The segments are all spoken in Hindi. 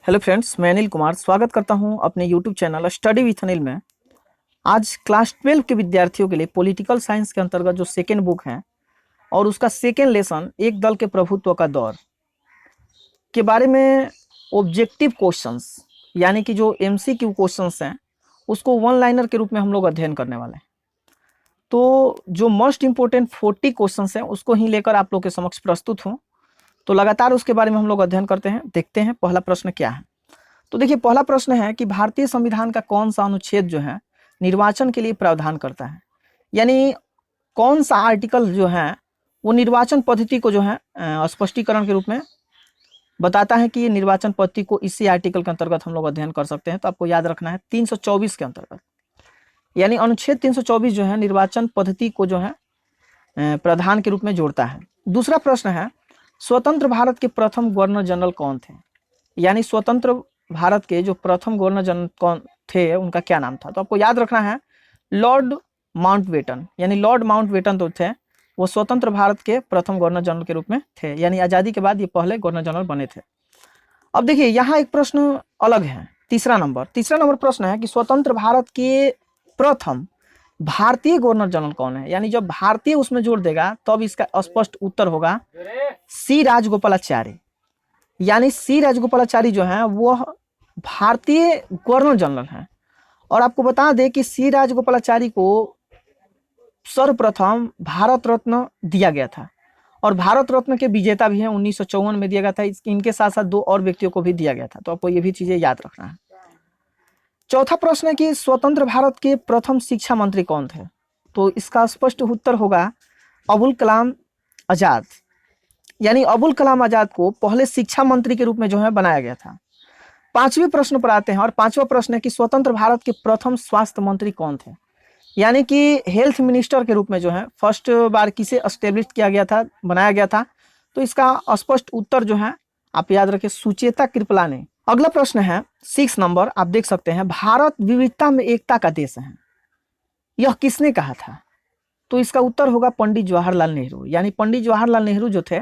हेलो फ्रेंड्स, मैं अनिल कुमार स्वागत करता हूं अपने YouTube channel study with Anil में। आज क्लास 12 के विद्यार्थियों के लिए पॉलिटिकल साइंस के अंतर्गत जो सेकेंड बुक है और उसका सेकेंड लेसन एक दल के प्रभुत्व का दौर के बारे में ऑब्जेक्टिव क्वेश्चंस यानी कि जो एमसीक्यू क्वेश्चंस हैं उसको वन लाइनर के रूप में हम लोग अध्ययन करने वाले हैं। तो जो मोस्ट इम्पोर्टेंट 40 क्वेश्चंस हैं उसको ही लेकर आप लोग के समक्ष प्रस्तुत हूँ। तो लगातार उसके बारे में हम लोग अध्ययन करते हैं। देखते हैं पहला प्रश्न क्या है। तो देखिए, पहला प्रश्न है कि भारतीय संविधान का कौन सा अनुच्छेद जो है निर्वाचन के लिए प्रावधान करता है, यानी कौन सा आर्टिकल जो है वो निर्वाचन पद्धति को जो है स्पष्टीकरण के रूप में बताता है कि ये निर्वाचन पद्धति को इसी आर्टिकल के अंतर्गत हम लोग अध्ययन कर सकते हैं। तो आपको याद रखना है 324 के अंतर्गत, यानी अनुच्छेद 324 जो है निर्वाचन पद्धति को जो है प्रावधान के रूप में जोड़ता है। दूसरा प्रश्न है, स्वतंत्र भारत के प्रथम गवर्नर जनरल कौन थे, यानी स्वतंत्र भारत के जो प्रथम गवर्नर जनरल कौन थे उनका क्या नाम था। तो आपको याद रखना है लॉर्ड माउंटबेटन, यानी लॉर्ड माउंटबेटन तो थे, वो स्वतंत्र भारत के प्रथम गवर्नर जनरल के रूप में थे, यानी आज़ादी के बाद ये पहले गवर्नर जनरल बने थे। अब देखिए यहाँ एक प्रश्न अलग है, तीसरा नंबर प्रश्न है कि स्वतंत्र भारत के प्रथम भारतीय गवर्नर जनरल कौन है, यानी जब भारतीय उसमें जोड़ देगा तब इसका स्पष्ट उत्तर होगा सी राजगोपालाचारी, यानी सी राजगोपालाचारी जो है वो भारतीय गवर्नर जनरल हैं। और आपको बता दें कि सी राजगोपालाचारी को सर्वप्रथम भारत रत्न दिया गया था और भारत रत्न के विजेता भी हैं, 1954 में दिया गया था। इनके साथ साथ दो और व्यक्तियों को भी दिया गया था। तो आपको ये भी चीजें याद रखना है। चौथा प्रश्न है कि स्वतंत्र भारत के प्रथम शिक्षा मंत्री कौन थे। तो इसका स्पष्ट उत्तर होगा अबुल कलाम आजाद, यानी अबुल कलाम आजाद को पहले शिक्षा मंत्री के रूप में जो है बनाया गया था। पांचवें प्रश्न पर आते हैं और पांचवा प्रश्न है कि स्वतंत्र भारत के प्रथम स्वास्थ्य मंत्री कौन थे, यानी कि हेल्थ मिनिस्टर के रूप में जो है फर्स्ट बार किसे एस्टेब्लिश किया गया था, बनाया गया था। तो इसका स्पष्ट उत्तर जो है आप याद रखें सुचेता कृपला ने। अगला प्रश्न है 6 नंबर, आप देख सकते हैं भारत विविधता में एकता का देश है, यह किसने कहा था। तो इसका उत्तर होगा पंडित जवाहरलाल नेहरू, यानी पंडित जवाहरलाल नेहरू जो थे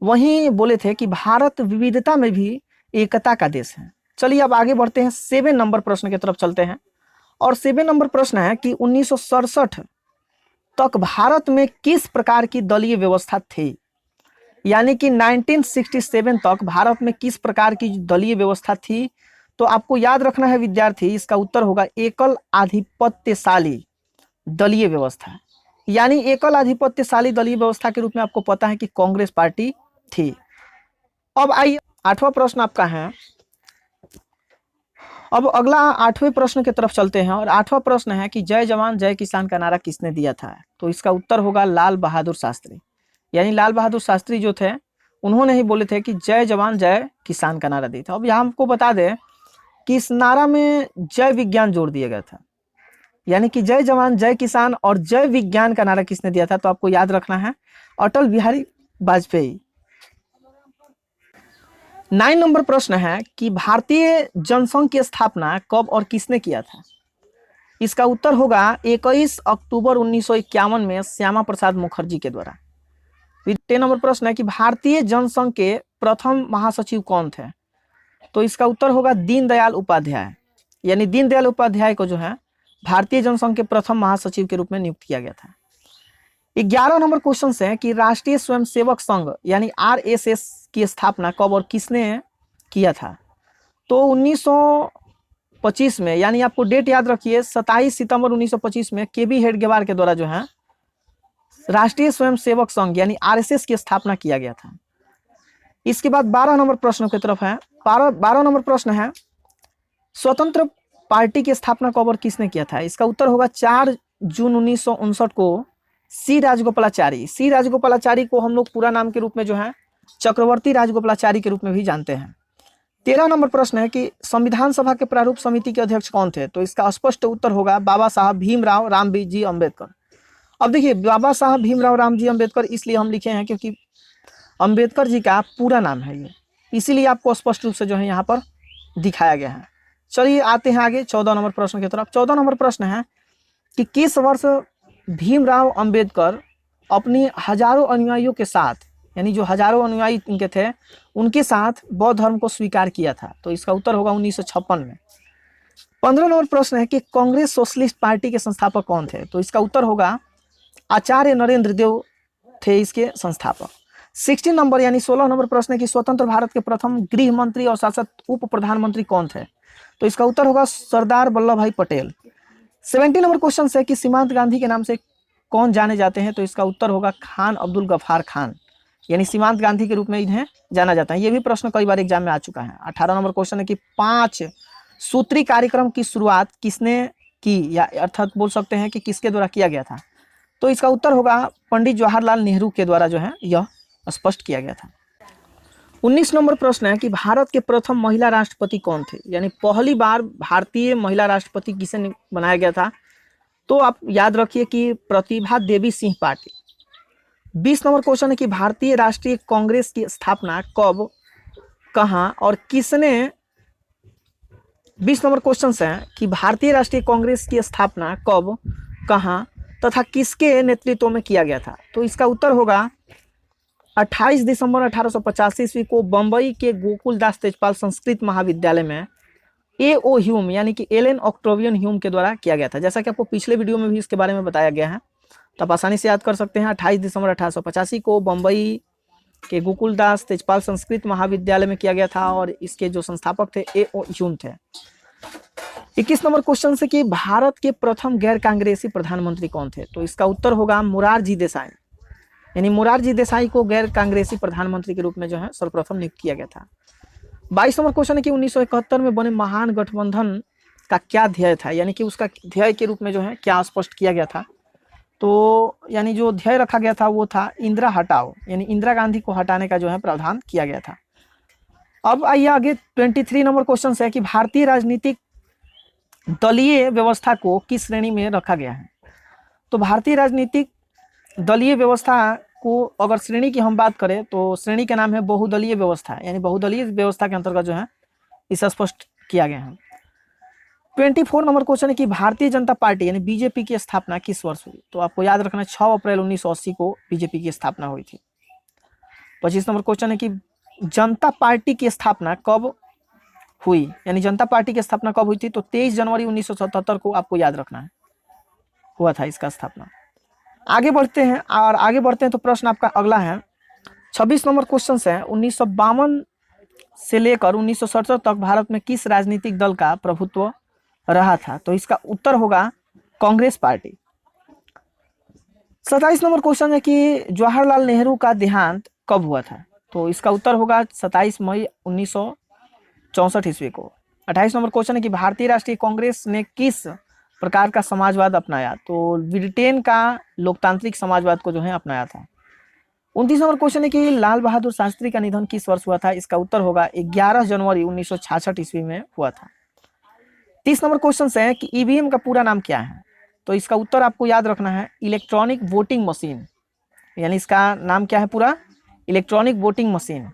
वही बोले थे कि भारत विविधता में भी एकता का देश है। चलिए अब आगे बढ़ते हैं 7 नंबर प्रश्न की तरफ चलते हैं। और 7 नंबर प्रश्न है कि 1967 तक भारत में किस प्रकार की दलीय व्यवस्था थी, यानी कि 1967 तक भारत में किस प्रकार की दलीय व्यवस्था थी। तो आपको याद रखना है विद्यार्थी, इसका उत्तर होगा एकल आधिपत्यशाली दलीय व्यवस्था, यानी एकल आधिपत्यशाली दलीय व्यवस्था के रूप में आपको पता है कि कांग्रेस पार्टी थी। अब आइए 8वां प्रश्न आपका है। अब अगला 8वें प्रश्न की तरफ चलते हैं और 8वां प्रश्न है कि जय जवान जय किसान का नारा किसने दिया था। तो इसका उत्तर होगा लाल बहादुर शास्त्री, यानी लाल बहादुर शास्त्री जो थे उन्होंने ही बोले थे कि जय जवान जय किसान का नारा दिया था। अब यहाँ हमको बता दें कि इस नारा में जय विज्ञान जोड़ दिया गया था, यानी कि जय जवान जय किसान और जय विज्ञान का नारा किसने दिया था। तो आपको याद रखना है अटल बिहारी वाजपेयी। 9 नंबर प्रश्न है कि भारतीय जनसंघ की स्थापना कब और किसने किया था। इसका उत्तर होगा 21 अक्टूबर 1951 में श्यामा प्रसाद मुखर्जी के द्वारा। 10 नंबर प्रश्न है कि भारतीय जनसंघ के प्रथम महासचिव कौन थे। तो इसका उत्तर होगा दीनदयाल उपाध्याय, यानी दीनदयाल उपाध्याय को जो है भारतीय जनसंघ के प्रथम महासचिव के रूप में नियुक्त किया गया था। 11 नंबर क्वेश्चन है कि राष्ट्रीय स्वयंसेवक संघ यानी आरएसएस की स्थापना कब और किसने किया था। तो 1925 में, यानी आपको डेट याद रखिए 27 सितंबर 1925 में केबी हेडगेवार के द्वारा जो है राष्ट्रीय स्वयंसेवक संघ यानी आरएसएस की स्थापना किया गया था। इसके बाद 12 नंबर प्रश्न की तरफ है। 12 नंबर प्रश्न है स्वतंत्र पार्टी की स्थापना कब और किसने किया था। इसका उत्तर होगा 4 जून 1959 को सी राजगोपालाचारी। सी राजगोपालाचारी को हम लोग पूरा नाम के रूप में जो है चक्रवर्ती राजगोपालाचारी के रूप में भी जानते हैं। 13 नंबर प्रश्न है कि संविधान सभा के प्रारूप समिति के अध्यक्ष कौन थे। तो इसका स्पष्ट उत्तर होगा बाबा साहब भीमराव रामजी अम्बेडकर। अब देखिए बाबा साहब भीमराव रामजी अम्बेडकर इसलिए हम लिखे हैं क्योंकि अम्बेडकर जी का पूरा नाम है ये, इसीलिए आपको स्पष्ट रूप से जो है यहाँ पर दिखाया गया है। चलिए आते हैं आगे 14 नंबर प्रश्न की तरफ। 14 नंबर प्रश्न है कि किस वर्ष भीमराव अंबेडकर अपनी हजारों अनुयायियों के साथ यानी जो हजारों अनुयायी इनके थे उनके साथ बौद्ध धर्म को स्वीकार किया था। तो इसका उत्तर होगा 1956 में। 15 नंबर प्रश्न है कि कांग्रेस सोशलिस्ट पार्टी के संस्थापक कौन थे? तो इसका उत्तर होगा आचार्य नरेंद्र देव थे इसके संस्थापक। 16 नंबर यानी 16 नंबर प्रश्न है कि स्वतंत्र भारत के प्रथम गृह मंत्री और शासक उप प्रधानमंत्री कौन थे? तो इसका उत्तर होगा सरदार वल्लभ भाई पटेल। 17 नंबर क्वेश्चन है कि सीमांत गांधी के नाम से कौन जाने जाते हैं? तो इसका उत्तर होगा खान अब्दुल गफ्फार खान, यानी सीमांत गांधी के रूप में इन्हें जाना जाता है। ये भी प्रश्न कई बार एग्जाम में आ चुका है। 18 नंबर क्वेश्चन है कि 5 सूत्री कार्यक्रम की शुरुआत किसने की, या अर्थात बोल सकते हैं कि किसके द्वारा किया गया था? तो इसका उत्तर होगा पंडित जवाहरलाल नेहरू के द्वारा जो है यह स्पष्ट किया गया था। 19 नंबर प्रश्न है कि भारत के प्रथम महिला राष्ट्रपति कौन थे? यानी पहली बार भारतीय महिला राष्ट्रपति किसे बनाया गया था? तो आप याद रखिए कि प्रतिभा देवी सिंह पाटिल। 20 नंबर क्वेश्चन है कि भारतीय राष्ट्रीय कांग्रेस की स्थापना कब, कहां और किसने 20 नंबर क्वेश्चन है कि भारतीय राष्ट्रीय कांग्रेस की स्थापना कब, कहां तथा किसके नेतृत्व में किया गया था? तो इसका उत्तर होगा 28 दिसंबर 1885 ईस्वी को बंबई के गोकुलदास तेजपाल संस्कृत महाविद्यालय में A.O. ह्यूम यानी कि एलन ऑक्टेवियन ह्यूम के द्वारा किया गया था। जैसा कि आपको पिछले वीडियो में भी इसके बारे में बताया गया है, तो आप आसानी से याद कर सकते हैं। 28 दिसंबर 1885 को बंबई के गोकुलदास तेजपाल संस्कृत महाविद्यालय में किया गया था और इसके जो संस्थापक थे A.O. ह्यूम थे। 21 नंबर क्वेश्चन से कि भारत के प्रथम गैर कांग्रेसी प्रधानमंत्री कौन थे? तो इसका उत्तर होगा मोरारजी देसाई, यानी मोरारजी देसाई को गैर कांग्रेसी प्रधानमंत्री के रूप में जो है सर्वप्रथम नियुक्त किया गया था। 22 नंबर क्वेश्चन है कि 1971 में बने महान गठबंधन का क्या ध्येय था, यानी कि उसका ध्येय के रूप में जो है क्या स्पष्ट किया गया था? तो यानी जो ध्येय रखा गया था वो था इंदिरा हटाओ, यानी इंदिरा गांधी को हटाने का जो है प्रावधान किया गया था। अब आइए आगे 23 नंबर क्वेश्चन है कि भारतीय राजनीतिक दलीय व्यवस्था को किस श्रेणी में रखा गया है? तो भारतीय राजनीतिक दलीय व्यवस्था को अगर श्रेणी की हम बात करें तो श्रेणी का नाम है बहुदलीय व्यवस्था, यानी बहुदलीय व्यवस्था के अंतर्गत जो है इसे स्पष्ट किया गया है। 24 नंबर क्वेश्चन है कि भारतीय जनता पार्टी यानी बीजेपी की स्थापना किस वर्ष हुई? तो आपको याद रखना है 6 अप्रैल 1980 को बीजेपी की स्थापना हुई थी। 25 नंबर क्वेश्चन है कि जनता पार्टी की स्थापना कब हुई, यानी जनता पार्टी की स्थापना कब हुई थी? तो 23 जनवरी 1977 को आपको याद रखना है हुआ था इसका स्थापना। आगे बढ़ते हैं तो प्रश्न आपका अगला है 26 नंबर क्वेश्चन है 1952 से लेकर 1967 तक भारत में किस राजनीतिक दल का प्रभुत्व रहा था? तो इसका उत्तर होगा कांग्रेस पार्टी। 27 नंबर क्वेश्चन है कि जवाहरलाल नेहरू का देहांत कब हुआ था? तो इसका उत्तर होगा 27 मई 1964 ईस्वी को। 28 नंबर क्वेश्चन है कि भारतीय राष्ट्रीय कांग्रेस ने किस प्रकार का समाजवाद अपनाया? तो ब्रिटेन का लोकतांत्रिक समाजवाद को जो है अपनाया था। 29 नंबर क्वेश्चन है कि लाल बहादुर शास्त्री का निधन किस वर्ष हुआ था? इसका उत्तर होगा 11 जनवरी 1966 ईस्वी में हुआ था। 30 नंबर क्वेश्चन है कि ईवीएम का पूरा नाम क्या है? तो इसका उत्तर आपको याद रखना है इलेक्ट्रॉनिक वोटिंग मशीन, यानी इसका नाम क्या है पूरा? Electronic voting machine.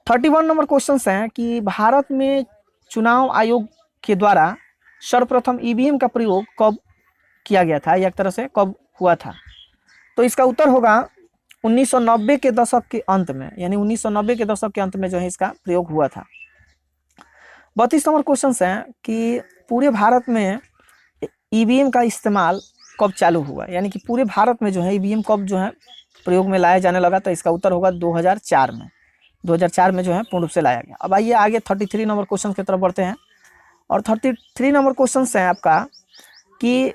31 number question है कि भारत में चुनाव आयोग के द्वारा सर्वप्रथम ईवीएम का प्रयोग कब किया गया था, या एक तरह से कब हुआ था? तो इसका उत्तर होगा 1990 के दशक के अंत में, यानी 1990 के दशक के अंत में जो है इसका प्रयोग हुआ था। 32 नंबर क्वेश्चन है कि पूरे भारत में ईवीएम का इस्तेमाल कब चालू हुआ, यानी कि पूरे भारत में जो है ईवीएम कब जो है प्रयोग में लाया जाने लगा? तो इसका उत्तर होगा 2004 में। 2004 में जो है पूर्ण रूप से लाया गया। अब आइए आगे 33 नंबर क्वेश्चन की तरफ बढ़ते हैं और 33 नंबर क्वेश्चन है आपका कि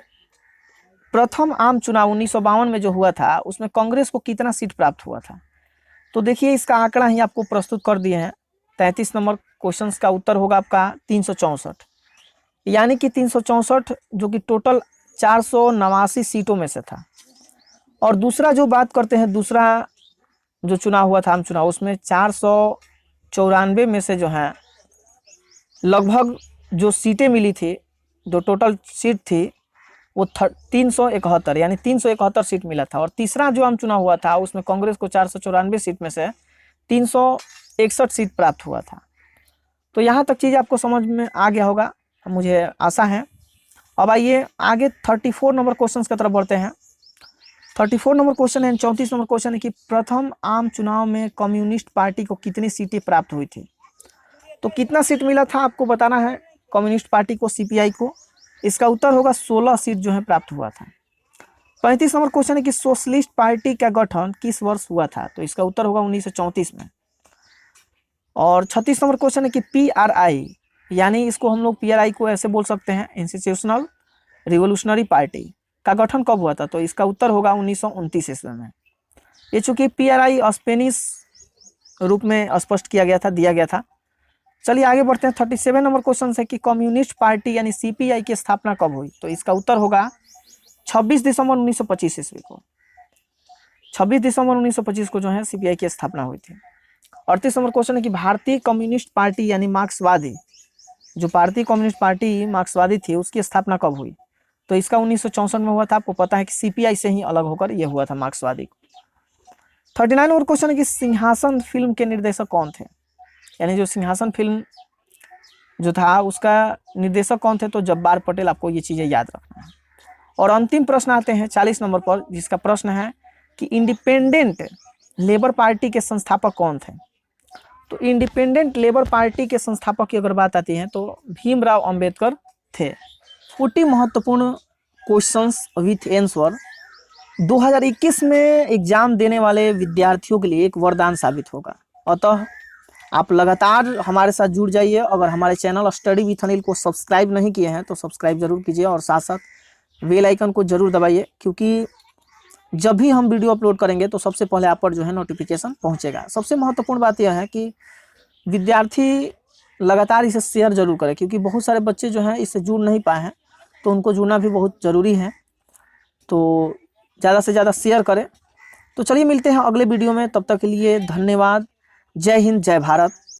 प्रथम आम चुनाव 1952 में जो हुआ था उसमें कांग्रेस को कितना सीट प्राप्त हुआ था? तो देखिए इसका आंकड़ा ही आपको प्रस्तुत कर दिए हैं। 33 नंबर क्वेश्चन का उत्तर होगा आपका 364, यानी कि 364 जो कि टोटल 489 सीटों में से था। और दूसरा जो बात करते हैं, दूसरा जो चुनाव हुआ था आम चुनाव, उसमें 494 में से जो है लगभग जो सीटें मिली थी, जो टोटल सीट थी वो 371, यानी 371 सीट मिला था। और तीसरा जो आम चुनाव हुआ था उसमें कांग्रेस को 494 सीट में से 361 सीट प्राप्त हुआ था। तो यहाँ तक चीज़ आपको समझ में आ गया होगा, मुझे आशा है। अब आइए आगे 34 नंबर क्वेश्चन की तरफ बढ़ते हैं। 34 नंबर क्वेश्चन है, 34 नंबर क्वेश्चन है कि प्रथम आम चुनाव में कम्युनिस्ट पार्टी को कितनी सीटें प्राप्त हुई थी। तो कितना सीट मिला था आपको बताना है कम्युनिस्ट पार्टी को, सीपीआई को। इसका उत्तर होगा 16 सीट जो है प्राप्त हुआ था। 35 नंबर क्वेश्चन है कि सोशलिस्ट पार्टी का गठन किस वर्ष हुआ था। तो इसका उत्तर होगा 1934 में। और 36 नंबर क्वेश्चन है कि पीआरआई, यानी इसको हम लोग पीआरआई को ऐसे बोल सकते हैं, इंस्टीट्यूशनल रिवोल्यूशनरी पार्टी, का गठन कब हुआ था। तो इसका उत्तर होगा 1929 ईस्वी में। ये चूंकि पीआरआई स्पेनिश रूप में स्पष्ट किया गया था, दिया गया था। चलिए आगे बढ़ते हैं। 37 नंबर क्वेश्चन है कि कम्युनिस्ट पार्टी यानी सीपीआई की स्थापना कब हुई। तो इसका उत्तर होगा 26 दिसंबर 1925 ईस्वी को। 26 दिसंबर 1925 को जो है सीपीआई की स्थापना हुई थी। 38 नंबर क्वेश्चन है कि भारतीय कम्युनिस्ट पार्टी यानी मार्क्सवादी, जो भारतीय कम्युनिस्ट पार्टी मार्क्सवादी थी, उसकी स्थापना कब हुई। तो इसका 1964 में हुआ था। आपको पता है कि सीपीआई से ही अलग होकर यह हुआ था मार्क्सवादी। 39 नंबर क्वेश्चन है कि सिंहासन फिल्म के निर्देशक कौन थे, यानी जो सिंहासन फिल्म जो था उसका निर्देशक कौन थे। तो जब्बार पटेल, आपको ये चीजें याद रखना है। और अंतिम प्रश्न आते हैं 40 नंबर पर, जिसका प्रश्न है कि इंडिपेंडेंट लेबर पार्टी के संस्थापक कौन थे। तो इंडिपेंडेंट लेबर पार्टी के संस्थापक की अगर बात आती है तो भीमराव अंबेडकर थे। 40 महत्वपूर्ण क्वेश्चंस विथ आंसर 2021 में एग्जाम देने वाले विद्यार्थियों के लिए एक वरदान साबित होगा। अतः आप लगातार हमारे साथ जुड़ जाइए। अगर हमारे चैनल स्टडी विथ अनिल को सब्सक्राइब नहीं किए हैं तो सब्सक्राइब जरूर कीजिए और साथ साथ बेल आइकन को जरूर दबाइए, क्योंकि जब भी हम वीडियो अपलोड करेंगे तो सबसे पहले आप पर जो है नोटिफिकेशन पहुंचेगा। सबसे महत्वपूर्ण बात यह है कि विद्यार्थी लगातार इसे शेयर जरूर करें, क्योंकि बहुत सारे बच्चे जो हैं इससे जुड़ नहीं पाए हैं, तो उनको जुड़ना भी बहुत ज़रूरी है। तो ज़्यादा से ज़्यादा शेयर करें। तो चलिए मिलते हैं अगले वीडियो में, तब तक के लिए धन्यवाद। जय हिंद, जय भारत।